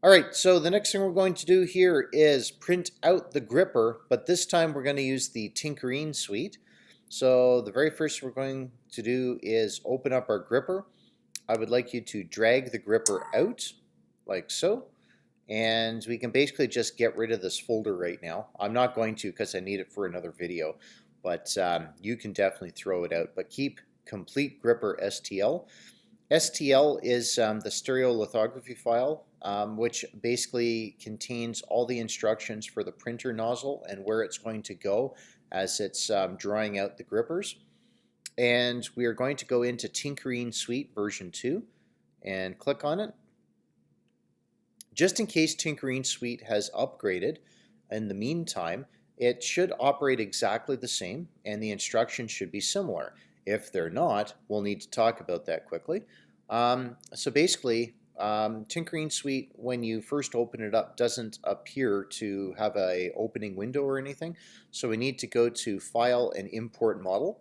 All right, so the next thing we're going to do here is print out the gripper, but this time we're going to use the TINKERINE suite. So the very first we're going to do is open up our gripper. I would like you to drag the gripper out, like so. And we can basically just get rid of this folder right now. I'm not going to because I need it for another video, but you can definitely throw it out. But keep complete gripper STL. STL is the stereolithography file, which basically contains all the instructions for the printer nozzle and where it's going to go as it's drawing out the grippers. And we are going to go into TINKERINE Suite version 2 and click on it. Just in case TINKERINE Suite has upgraded, in the meantime, it should operate exactly the same and the instructions should be similar. If they're not, we'll need to talk about that quickly. So basically, TINKERINE Suite, when you first open it up, doesn't appear to have an opening window or anything. So we need to go to File and Import Model.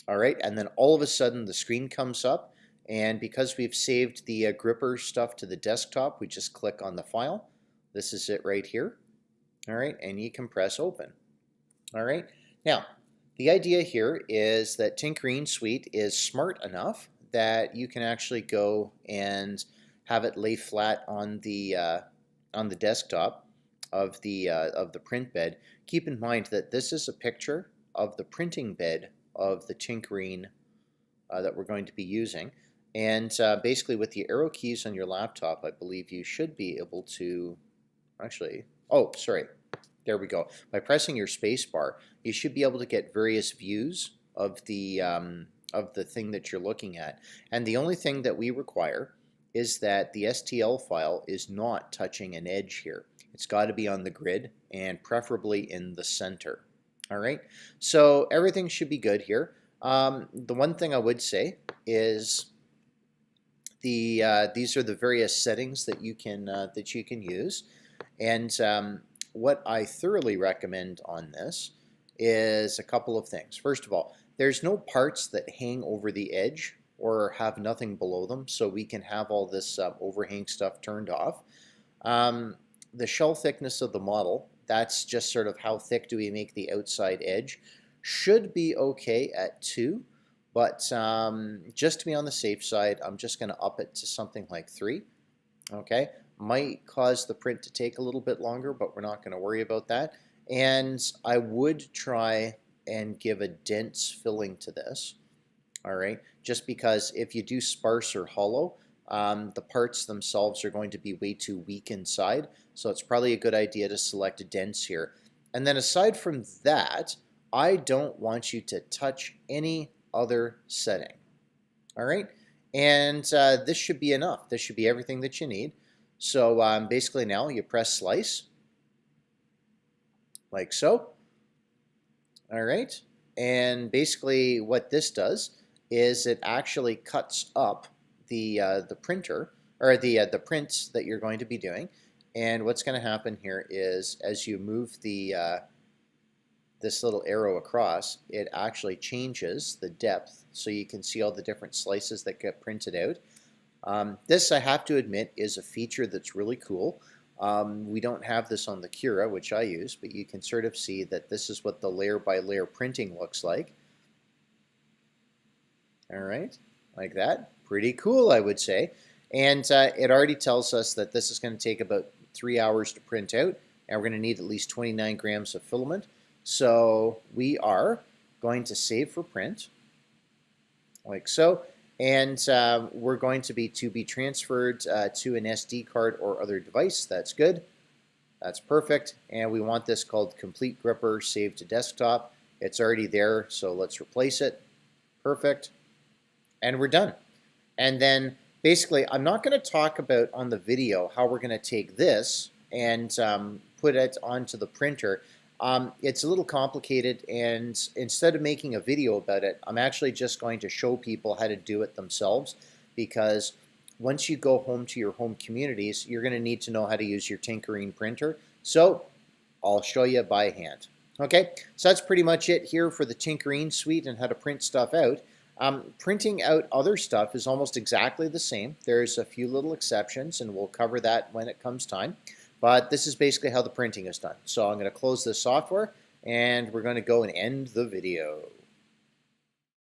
All right, and then all of a sudden the screen comes up, and because we've saved the gripper stuff to the desktop, we just click on the file. This is it right here. All right, and you can press Open. All right, now the idea here is that TINKERINE Suite is smart enough that you can actually go and have it lay flat on the desktop of the print bed. Keep in mind that this is a picture of the printing bed of the TINKERINE that we're going to be using. And basically with the arrow keys on your laptop, I believe you should be able to actually, oh, sorry. There we go. By pressing your space bar, you should be able to get various views of the thing that you're looking at. And the only thing that we require is that the STL file is not touching an edge here. It's got to be on the grid and preferably in the center. All right. So everything should be good here. The one thing I would say is these are the various settings that you can use, and what I thoroughly recommend on this is a couple of things. First of all, there's no parts that hang over the edge or have nothing below them, so we can have all this overhang stuff turned off. The shell thickness of the model, that's just sort of how thick do we make the outside edge, should be okay at 2, but just to be on the safe side, I'm just going to up it to something like 3. Okay, might cause the print to take a little bit longer, but we're not going to worry about that. And I would try and give a dense filling to this. All right, just because if you do sparse or hollow, the parts themselves are going to be way too weak inside. So it's probably a good idea to select a dense here. And then aside from that, I don't want you to touch any other setting. All right, and this should be enough. This should be everything that you need. So basically now you press slice, like so. All right, and basically what this does is it actually cuts up the printer, or the prints that you're going to be doing. And what's going to happen here is as you move the this little arrow across, it actually changes the depth so you can see all the different slices that get printed out. This, I have to admit, is a feature that's really cool. We don't have this on the Cura, which I use, but you can sort of see that this is what the layer by layer printing looks like. All right, like that. Pretty cool, I would say. And it already tells us that this is going to take about 3 hours to print out, and we're going to need at least 29 grams of filament. So we are going to save for print, like so. And we're going to be transferred to an SD card or other device. That's good. That's perfect. And we want this called Complete Gripper Save to Desktop. It's already there, so let's replace it. Perfect. And we're done. And then basically, I'm not going to talk about on the video how we're going to take this and put it onto the printer. It's a little complicated, and instead of making a video about it, I'm actually just going to show people how to do it themselves, because once you go home to your home communities, you're going to need to know how to use your TINKERINE printer. So I'll show you by hand. Okay, so that's pretty much it here for the TINKERINE suite and how to print stuff out. Printing out other stuff is almost exactly the same. There's a few little exceptions, and we'll cover that when it comes time. But this is basically how the printing is done. So I'm going to close this software, and we're going to go and end the video.